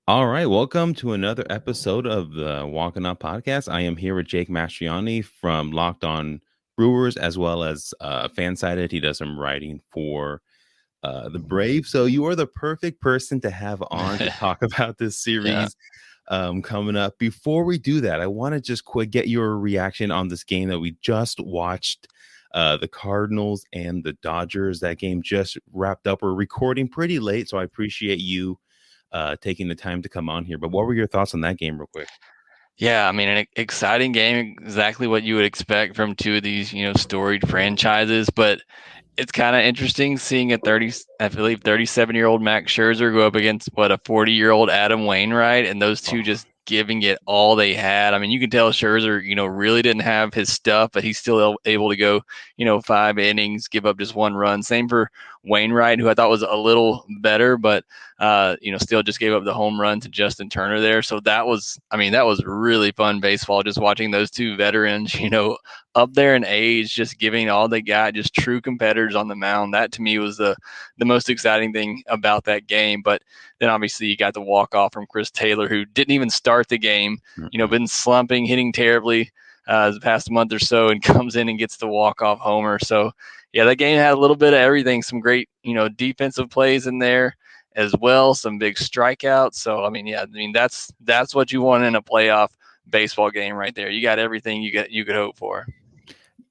All right, welcome to another episode of the Walking Up podcast. I am here with Jake Mastriani from Locked On Brewers, as well as Fansided. He does some writing for the Brave. So you are the perfect person to have on to talk about this Yeah. series coming up. Before we do that, I want to just quick get your reaction on this game that we just watched. The Cardinals and the Dodgers. That game just wrapped up. We're recording pretty late, so I appreciate you taking the time to come on here. But what were your thoughts on that game, real quick? Yeah, I mean, an exciting game, exactly what you would expect from two of these, storied franchises. But it's kind of interesting seeing I believe, 37-year-old Max Scherzer go up against a 40-year-old Adam Wainwright, and those two Oh, just giving it all they had. I mean, you can tell Scherzer, really didn't have his stuff, but he's still able to go, 5 innings, give up just 1 run. Same for Wainwright, who I thought was a little better, but still just gave up the home run to Justin Turner there. So that was really fun baseball, just watching those two veterans, up there in age, just giving all they got, just true competitors on the mound. That to me was the most exciting thing about that game. But then obviously you got the walk off from Chris Taylor, who didn't even start the game. mm-mm. Been slumping, hitting terribly the past month or so, and comes in and gets the walk off homer. So yeah, that game had a little bit of everything. Some great defensive plays in there as well. Some big strikeouts. So that's what you want in a playoff baseball game right there. You got everything you could hope for.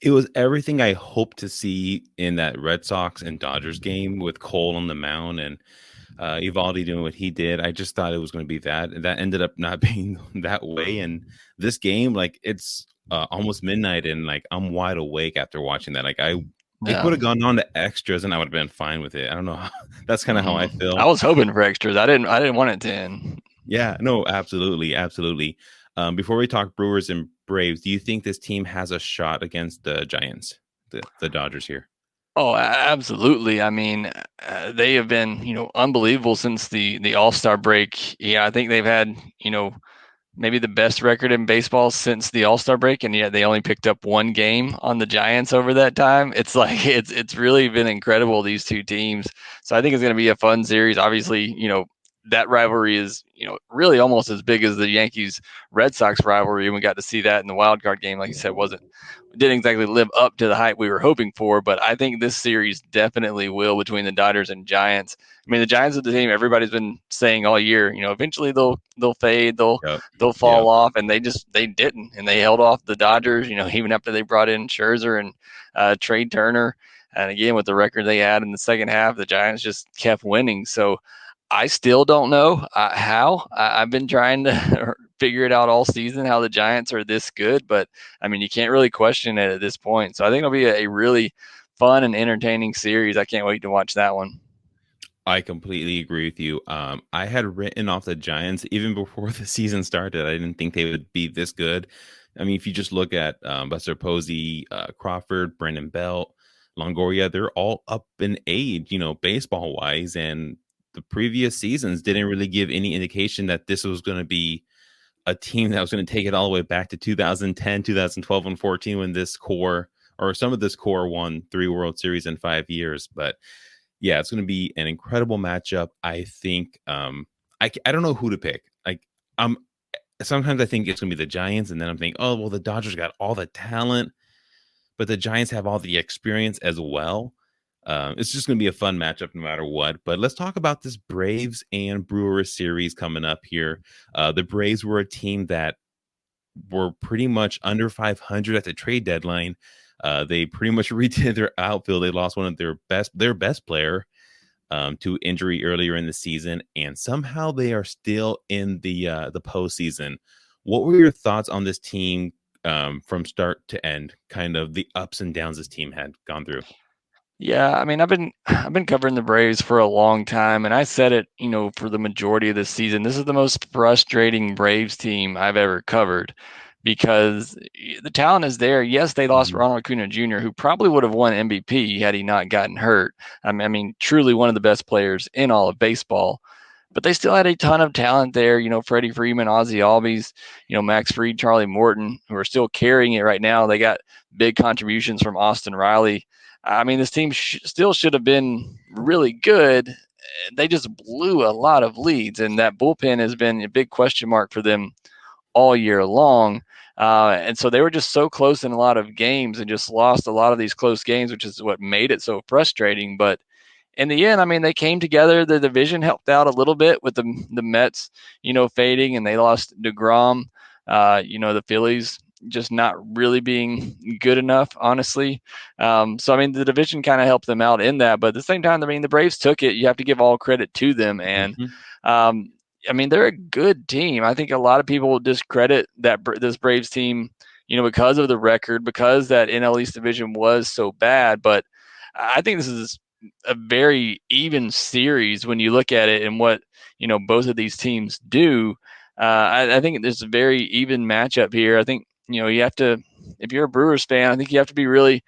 It was everything I hoped to see in that Red Sox and Dodgers game with Cole on the mound and Evaldi doing what he did. I just thought it was going to be that. And that ended up not being that way. And this game, like, it's almost midnight, and like I'm wide awake after watching that. It Yeah. would have gone on to extras, and I would have been fine with it. I don't know. That's kind of how I I feel. was hoping for extras. I didn't want it to end. Yeah, no, absolutely, absolutely. Before we talk Brewers and Braves, do you think this team has a shot against the Giants, the Dodgers here? Oh, absolutely. I mean, they have been, unbelievable since the All-Star break. Yeah, I think they've had, maybe the best record in baseball since the All-Star break, and yet they only picked up 1 game on the Giants over that time. It's like it's really been incredible, these two teams. So I think it's going to be a fun series. Obviously, that rivalry is, really almost as big as the Yankees Red Sox rivalry, and we got to see that in the wild card game. Like you said, wasn't didn't exactly live up to the hype we were hoping for, but I think this series definitely will, between the Dodgers and Giants. I mean, the Giants are the team everybody's been saying all year. Eventually they'll fade, Yep. they'll fall Yep. off, and they didn't, and they held off the Dodgers. Even after they brought in Scherzer and Trey Turner, and again with the record they had in the second half, the Giants just kept winning. So I still don't know how. I've been trying to figure it out all season, how the Giants are this good, but I mean, you can't really question it at this point. So I think it'll be a really fun and entertaining series. I can't wait to watch that one. I completely agree with you. I had written off the Giants even before the season started. I didn't think they would be this good. I mean, if you just look at Buster Posey, Crawford, Brandon Belt, Longoria, they're all up in age, baseball wise. And the previous seasons didn't really give any indication that this was going to be a team that was going to take it all the way back to 2010, 2012, and 14 when this core or some of this core won 3 World Series in 5 years. But yeah, it's going to be an incredible matchup. I think I don't know who to pick. I'm sometimes I think it's going to be the Giants, and then I'm thinking, oh well, the Dodgers got all the talent, but the Giants have all the experience as well. It's just going to be a fun matchup no matter what. But let's talk about this Braves and Brewers series coming up here. The Braves were a team that were pretty much under 500 at the trade deadline. They pretty much redid their outfield. They lost one of their best player to injury earlier in the season, and somehow they are still in the postseason. What were your thoughts on this team from start to end? Kind of the ups and downs this team had gone through. Yeah, I mean, I've been covering the Braves for a long time, and I said it, for the majority of this season. This is the most frustrating Braves team I've ever covered, because the talent is there. Yes, they lost Mhm. Ronald Acuna Jr., who probably would have won MVP had he not gotten hurt. I mean, truly one of the best players in all of baseball. But they still had a ton of talent there. Freddie Freeman, Ozzie Albies, Max Fried, Charlie Morton, who are still carrying it right now. They got big contributions from Austin Riley. I mean, this team still should have been really good. they just blew a lot of leads, and that bullpen has been a big question mark for them all year long. And so they were just so close in a lot of games and just lost a lot of these close games, which is what made it so frustrating. But in the end, I mean, they came together. The division helped out a little bit with the Mets, fading, and they lost DeGrom. The Phillies just not really being good enough, honestly. So I mean, the division kind of helped them out in that. But at the same time, I mean, the Braves took it. You have to give all credit to them, and Mhm. I mean, they're a good team. I think a lot of people discredit this Braves team, because of the record, because that NL East division was so bad. But I think this is a very even series when you look at it and what both of these teams do. I think there's a very even matchup here. I think you have to, if you're a Brewers fan, I think you have to be really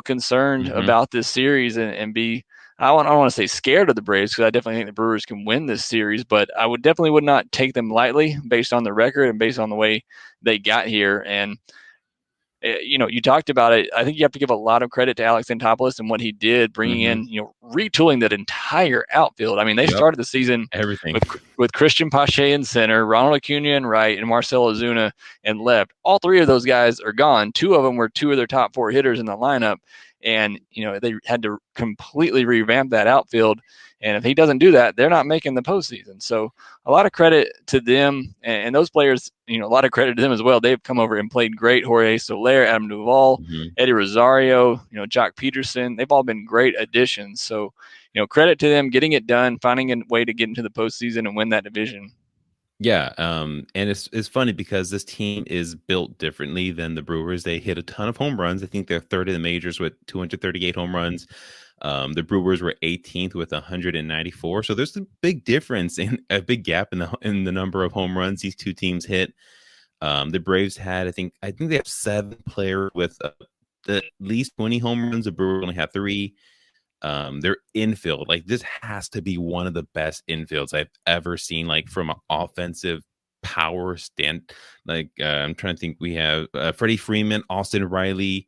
concerned Mhm. about this series and be. I don't want to say scared of the Braves because I definitely think the Brewers can win this series, but I would not take them lightly based on the record and based on the way they got here. And you talked about it. I think you have to give a lot of credit to Alex Anthopoulos and what he did, bringing Mhm. in, retooling that entire outfield. I mean, they Yep. started the season Everything. with Christian Pache in center, Ronald Acuna in right, and Marcell Ozuna in left. All three of those guys are gone. Two of them were two of their top four hitters in the lineup, and they had to completely revamp that outfield. And if he doesn't do that, they're not making the postseason. So a lot of credit to them and those players. A lot of credit to them as well. They've come over and played great. Jorge Soler, Adam Duvall, Mhm. Eddie Rosario, Jock Peterson. They've all been great additions. So, credit to them getting it done, finding a way to get into the postseason and win that division. Yeah, and it's funny because this team is built differently than the Brewers. They hit a ton of home runs. I think they're third in the majors with 238 home runs. The Brewers were 18th with 194. So there's a big difference in a big gap in the number of home runs these two teams hit. The Braves had, I think they have 7 players with at least 20 home runs. The Brewers only have 3. Their infield, like this has to be one of the best infields I've ever seen, like from an offensive power stand. Like I'm trying to think, we have Freddie Freeman, Austin Riley,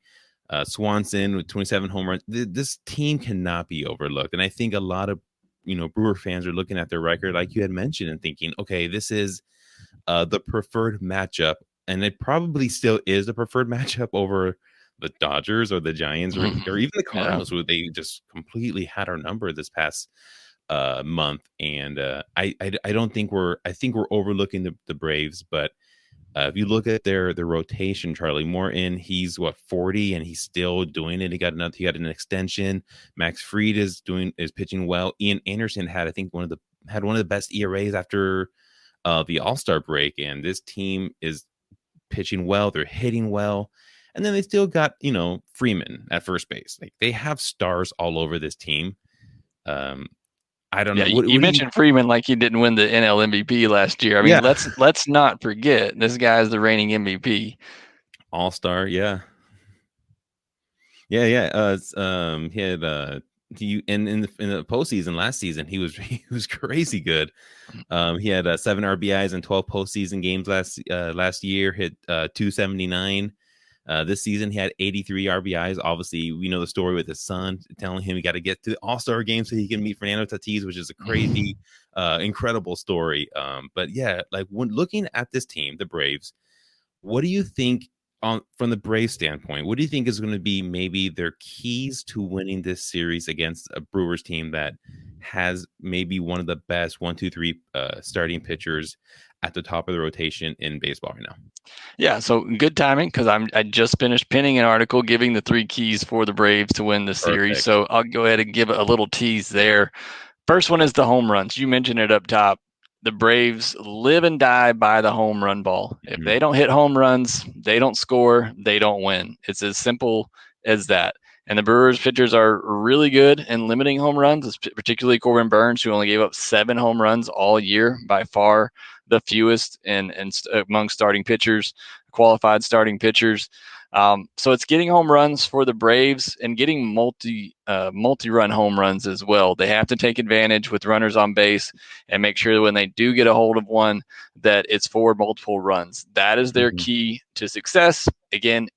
Swanson with 27 home runs. This team cannot be overlooked, and I think a lot of Brewer fans are looking at their record, like you had mentioned, and thinking, okay, this is the preferred matchup, and it probably still is the preferred matchup over the Dodgers or the Giants or even the Yeah. Cardinals, who they just completely had our number this past month. And I don't think I think we're overlooking the Braves, but if you look at their rotation, Charlie Morton, he's what, 40, and he's still doing it. He got an extension. Max Fried is pitching well. Ian Anderson had, I think, one of the best ERAs after the All-Star break, and this team is pitching well. They're hitting well. And then they still got, Freeman at first base. Like they have stars all over this team. Um, I don't Yeah, know. What you do you mentioned Freeman like he didn't win the NL MVP last year. I mean, Yeah. let's not forget this guy's the reigning MVP. All-Star, yeah. Yeah, yeah. He had he in the postseason last season, he was he was crazy good. He had 7 RBIs in 12 postseason games last year, hit 279. This season, he had 83 RBIs. Obviously, we know the story with his son telling him he got to get to the All-Star game so he can meet Fernando Tatis, which is a crazy, incredible story. But yeah, like when looking at this team, the Braves, what do you think from the Braves standpoint? What do you think is going to be maybe their keys to winning this series against a Brewers team that has maybe one of the best 1, 2, 3 starting pitchers at the top of the rotation in baseball right now? Yeah, so good timing because I just finished pinning an article giving the 3 keys for the Braves to win the series. Perfect. So I'll go ahead and give a little tease there. First one is the home runs. You mentioned it up top. The Braves live and die by the home run ball. If Mhm. they don't hit home runs, they don't score, they don't win. It's as simple as that. And the Brewers pitchers are really good in limiting home runs, particularly Corbin Burnes, who only gave up 7 home runs all year, by far the fewest among starting pitchers, qualified starting pitchers. So it's getting home runs for the Braves and getting multi-run home runs as well. They have to take advantage with runners on base and make sure that when they do get a hold of one, that it's for multiple runs. That is their Mhm. key to success. Again,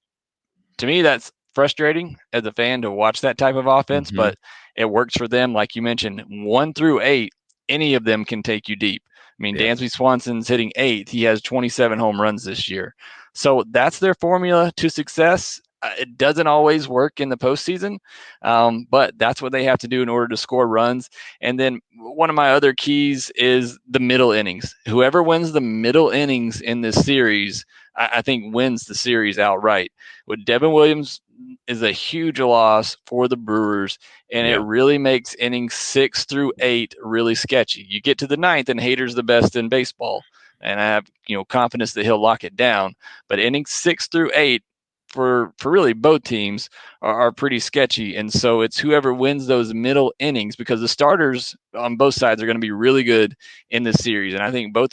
to me, that's frustrating as a fan to watch that type of offense, Hmm. but it works for them. Like you mentioned, 1 through 8, any of them can take you deep. I mean, Yeah. Dansby Swanson's hitting 8th. He has 27 home runs this year. So that's their formula to success. It doesn't always work in the postseason, but that's what they have to do in order to score runs. And then one of my other keys is the middle innings. Whoever wins the middle innings in this series, I think wins the series outright. With Devin Williams is a huge loss for the Brewers, and it Yeah. really makes innings 6 through 8 really sketchy. You get to the ninth, and Hader's the best in baseball, and I have confidence that he'll lock it down. But innings 6 through 8 for really both teams are pretty sketchy, and so it's whoever wins those middle innings, because the starters on both sides are going to be really good in this series, and I think both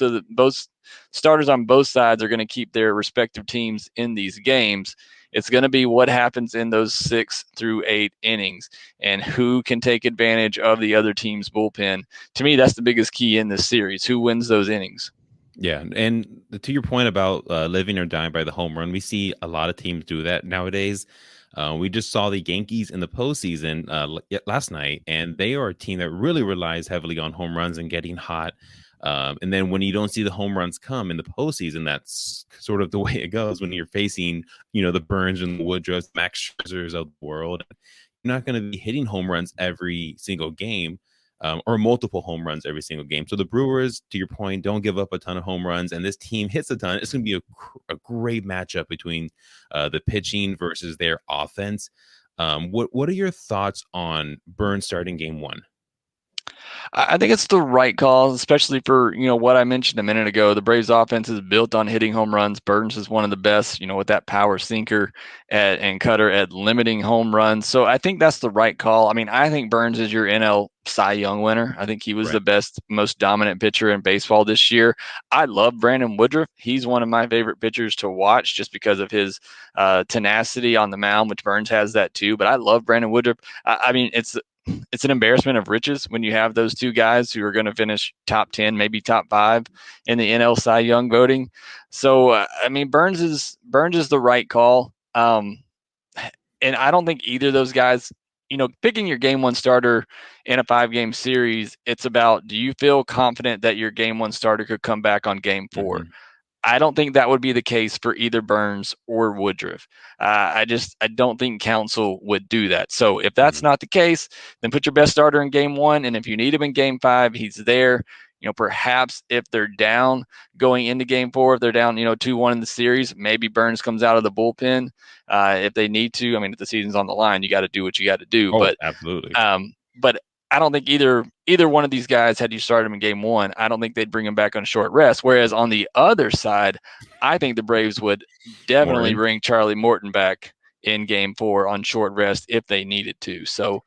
starters on both sides are going to keep their respective teams in these games. It's going to be what happens in those 6 through 8 innings and who can take advantage of the other team's bullpen. To me, that's the biggest key in this series. Who wins those innings? Yeah, and to your point about living or dying by the home run, we see a lot of teams do that nowadays. We just saw the Yankees in the postseason last night, and they are a team that really relies heavily on home runs and getting hot. And then when you don't see the home runs come in the postseason, that's sort of the way it goes when you're facing, the Burnes and the Woodruffs, Max Scherzers of the world. You're not going to be hitting home runs every single game, or multiple home runs every single game. So the Brewers, to your point, don't give up a ton of home runs, and this team hits a ton. It's going to be a great matchup between the pitching versus their offense. What are your thoughts on Burnes starting game one? I think it's the right call, especially for what I mentioned a minute ago. The Braves' offense is built on hitting home runs. Burnes is one of the best, with that power sinker and cutter at limiting home runs. So I think that's the right call. I mean, I think Burnes is your NL Cy Young winner. I think he was Right. the best, most dominant pitcher in baseball this year. I love Brandon Woodruff. He's one of my favorite pitchers to watch just because of his tenacity on the mound, which Burnes has that too. But I love Brandon Woodruff. I mean, it's an embarrassment of riches when you have those two guys who are going to finish top 10, maybe top 5 in the NL Cy Young voting. So, I mean, Burnes is the right call. And I don't think either of those guys, picking your game one starter in a 5-game series, it's about, do you feel confident that your game one starter could come back on game 4? Hmm. I don't think that would be the case for either Burnes or Woodruff. I don't think Counsell would do that. So if that's Hmm. not the case, then put your best starter in game 1, and if you need him in game 5, he's there. Perhaps if they're down going into game 4, if they're down, 2-1 in the series, maybe Burnes comes out of the bullpen if they need to. I mean, if the season's on the line, you got to do what you got to do. Oh, absolutely. But I don't think either one of these guys, had you started him in game 1, I don't think they'd bring him back on short rest. Whereas on the other side, I think the Braves would definitely Morton. bring Charlie Morton back in game 4 on short rest if they needed to. So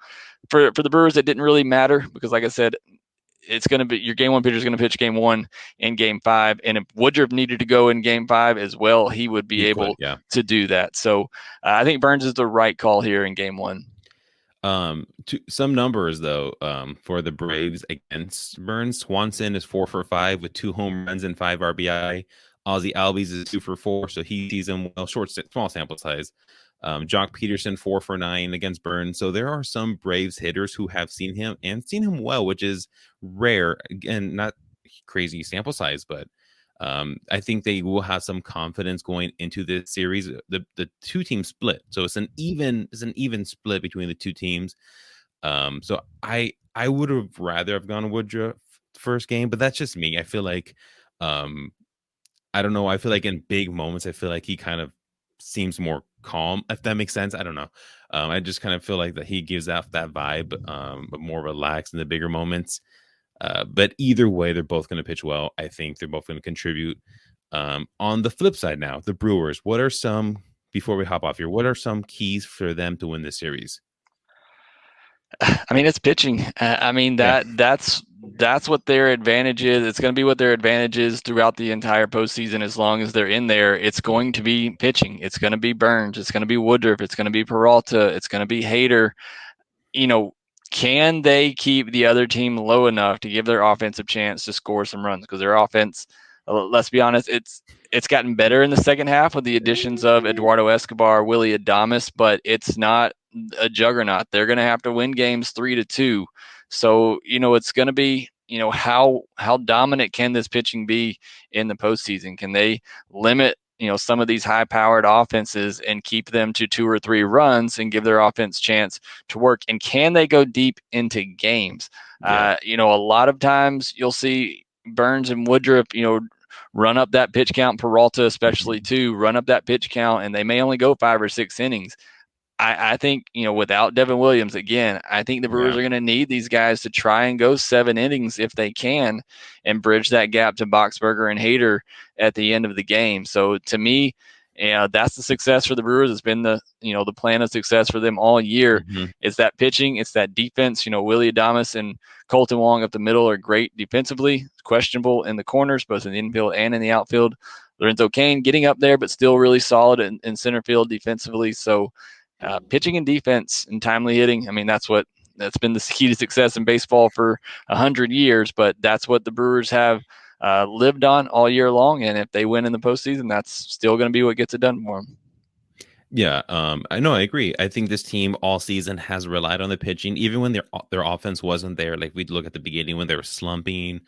for the Brewers, it didn't really matter because, like I said, it's going to be your game 1 pitcher is going to pitch game 1 and game 5. And if Woodruff needed to go in game 5 as well, he would be He could, able yeah. to do that. So I think Burnes is the right call here in game 1. To some numbers though, for the Braves against Burnes, Swanson is 4 for 5 with 2 home runs and 5 RBI. Ozzie Albies is 2 for 4, so he sees him well. Small sample size. Jock Peterson 4 for 9 against Burnes. So there are some Braves hitters who have seen him and seen him well, which is rare. Again, not crazy sample size, but I think they will have some confidence going into this series. The two teams split, so it's an even split between the two teams. So I would have rather have gone Woodruff first game, but that's just me. I feel like I don't know. I feel like in big moments, I feel like he kind of seems more calm, if that makes sense. I don't know. I just kind of feel like that he gives off that vibe, but more relaxed in the bigger moments. But either way, they're both going to pitch well. I think they're both going to contribute. On the flip side now, the Brewers, what are some, before we hop off here, what are some keys for them to win this series? I mean, it's pitching. I mean Yeah. that's what their advantage is. It's going to be what their advantage is throughout the entire postseason. As long as they're in there, it's going to be pitching. It's going to be Burnes. It's going to be Woodruff. It's going to be Peralta. It's going to be Hader. You know, can they keep the other team low enough to give their offensive chance to score some runs? Because their offense, let's be honest, it's gotten better in the second half with the additions of Eduardo Escobar, Willie Adames, but it's not a juggernaut. They're going to have to win games 3-2. So, it's going to be, how dominant can this pitching be in the postseason? Can they limit, some of these high-powered offenses and keep them to 2 or 3 runs and give their offense chance to work? And can they go deep into games? Yeah. A lot of times you'll see Burnes and Woodruff, run up that pitch count, Peralta especially too, run up that pitch count, and they may only go 5 or 6 innings. I think, without Devin Williams, again, I think the Brewers Yeah. are going to need these guys to try and go 7 innings if they can and bridge that gap to Boxberger and Hader at the end of the game. So to me, that's the success for the Brewers. It's been the plan of success for them all year. Mhm. It's that pitching, it's that defense. Willie Adames and Colton Wong up the middle are great defensively, questionable in the corners, both in the infield and in the outfield. Lorenzo Cain getting up there, but still really solid in center field defensively. So pitching and defense and timely hitting, I mean, that's been the key to success in baseball for 100 years, but that's what the Brewers have lived on all year long. And if they win in the postseason, that's still going to be what gets it done for them. Yeah, I know, I agree. I think this team all season has relied on the pitching, even when their offense wasn't there. Like we'd look at the beginning when they were slumping.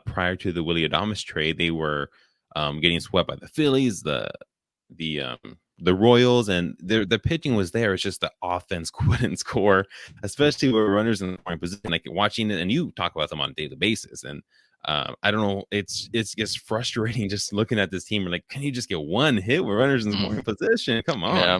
Prior to the Willie Adames trade, they were getting swept by the Phillies, the the Royals, and the pitching was there. It's just the offense couldn't score, especially with runners in the scoring position. Like watching it, and you talk about them on a daily basis, and I don't know, it's just frustrating just looking at this team. We're like, can you just get one hit with runners in scoring position? Come on. Yeah.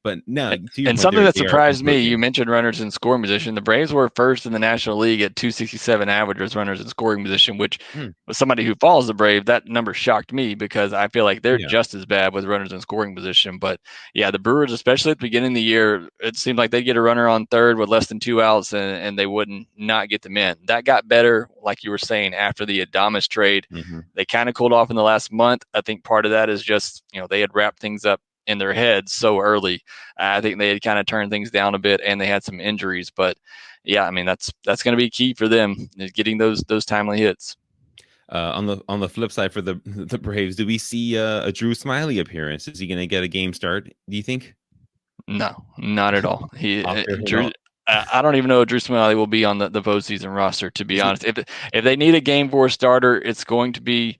But no, to your And point, something that they are surprised me, you improving. mentioned runners in scoring position. The Braves were first in the National League at 267 average as runners in scoring position, which Hmm, was somebody who follows the Brave. That number shocked me because I feel like they're yeah. just as bad with runners in scoring position. But yeah, the Brewers, especially at the beginning of the year, it seemed like they'd get a runner on third with less than 2 outs and they wouldn't not get them in. That got better, like you were saying, after the Adames trade. Hmm. They kind of cooled off in the last month. I think part of that is just, they had wrapped things up in their heads so early. I think they had kind of turned things down a bit, and they had some injuries. But yeah, I mean that's going to be key for them is getting those timely hits. On the flip side for the Braves, do we see a Drew Smiley appearance? Is he going to get a game start? Do you think? No, not at all. He Off there at Drew. all? I don't even know if Drew Smiley will be on the postseason roster. To be honest, if they need a game 4 starter, it's going to be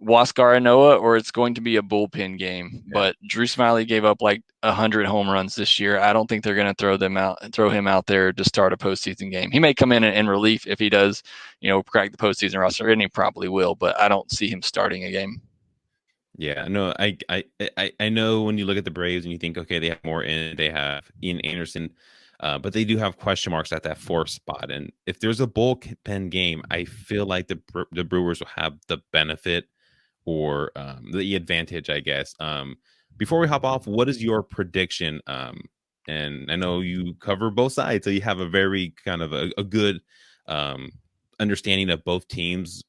Huascar Noah or it's going to be a bullpen game. Yeah. But Drew Smiley gave up like 100 home runs this year. I don't think they're going to throw him out there to start a postseason game. He may come in relief if he does, crack the postseason roster, and he probably will. But I don't see him starting a game. Yeah, no, I know when you look at the Braves and you think, okay, they have more in, they have Ian Anderson, but they do have question marks at that 4th spot. And if there's a bullpen game, I feel like the Brewers will have the benefit or the advantage, I guess. Before we hop off, what is your prediction? And I know you cover both sides, so you have a very kind of a good um, understanding of both teams.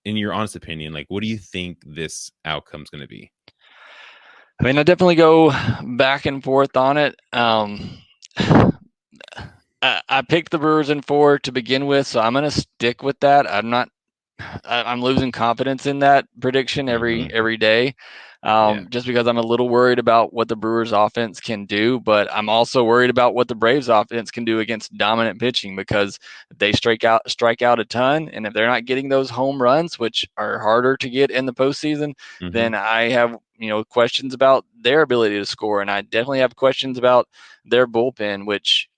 In your honest opinion, like, what do you think this outcome's going to be? I mean, I definitely go back and forth on it. I picked the Brewers in 4 to begin with, so I'm going to stick with that. I'm losing confidence in that prediction Hmm. every day, Yeah. just because I'm a little worried about what the Brewers offense can do, but I'm also worried about what the Braves offense can do against dominant pitching because they strike out a ton, and if they're not getting those home runs, which are harder to get in the postseason, Hmm. then I have questions about their ability to score, and I definitely have questions about their bullpen. Which,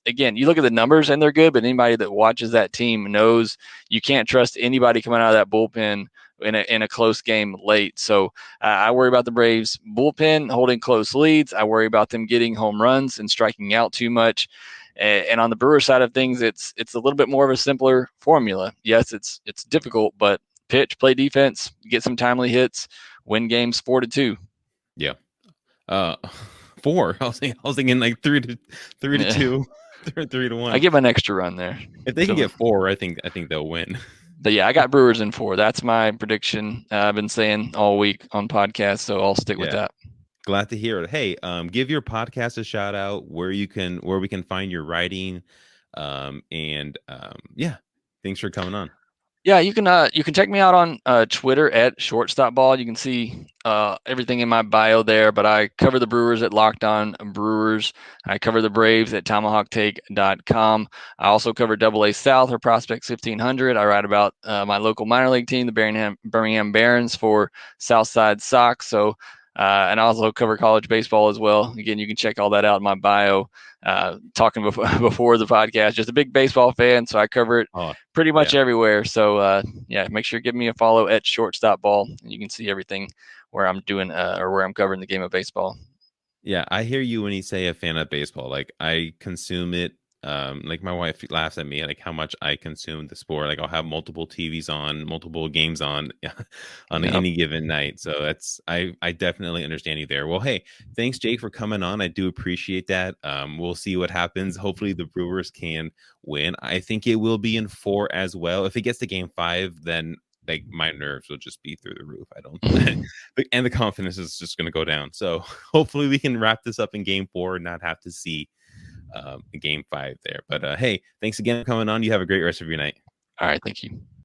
again, you look at the numbers and they're good, but anybody that watches that team knows you can't trust anybody coming out of that bullpen in a close game late. So I worry about the Braves bullpen holding close leads. I worry about them getting home runs and striking out too much. And on the Brewer side of things, it's a little bit more of a simpler formula. Yes, it's difficult, but pitch, play defense, get some timely hits, win games 4-2. Yeah. Uh, 4. I was thinking like 3-2, 3-1. I give an extra run there. If they can So, get 4, I think they'll win. but yeah, I got Brewers in 4. That's my prediction. I've been saying all week on podcasts, so I'll stick with Yeah. that. Glad to hear it. Hey, give your podcast a shout out where we can find your writing. And yeah, thanks for coming on. Yeah, you can check me out on Twitter at Shortstop Ball. You can see everything in my bio there. But I cover the Brewers at Locked On Brewers. I cover the Braves at TomahawkTake.com. I also cover Double A South or Prospects 1500. I write about my local minor league team, the Birmingham Barons, for Southside Sox. So and I also cover college baseball as well. Again, you can check all that out in my bio. Talking before the podcast, just a big baseball fan, so I cover it Oh, pretty much yeah. everywhere. So yeah, make sure you give me a follow at Shortstop Ball, and you can see everything where I'm doing or where I'm covering the game of baseball. Yeah, I hear you when you say a fan of baseball. Like I consume it. Like my wife laughs at me like how much I consume the sport. Like I'll have multiple TVs on, multiple games on on Yep. any given night. So that's I definitely understand you there. Well, hey, thanks Jake for coming on. I do appreciate that. We'll see what happens. Hopefully the Brewers can win. I think it will be in 4 as well. If it gets to game 5, then like my nerves will just be through the roof. I don't and the confidence is just going to go down. So hopefully we can wrap this up in game 4 and not have to see game 5 there. But hey, thanks again for coming on. You have a great rest of your night. All right, thank you.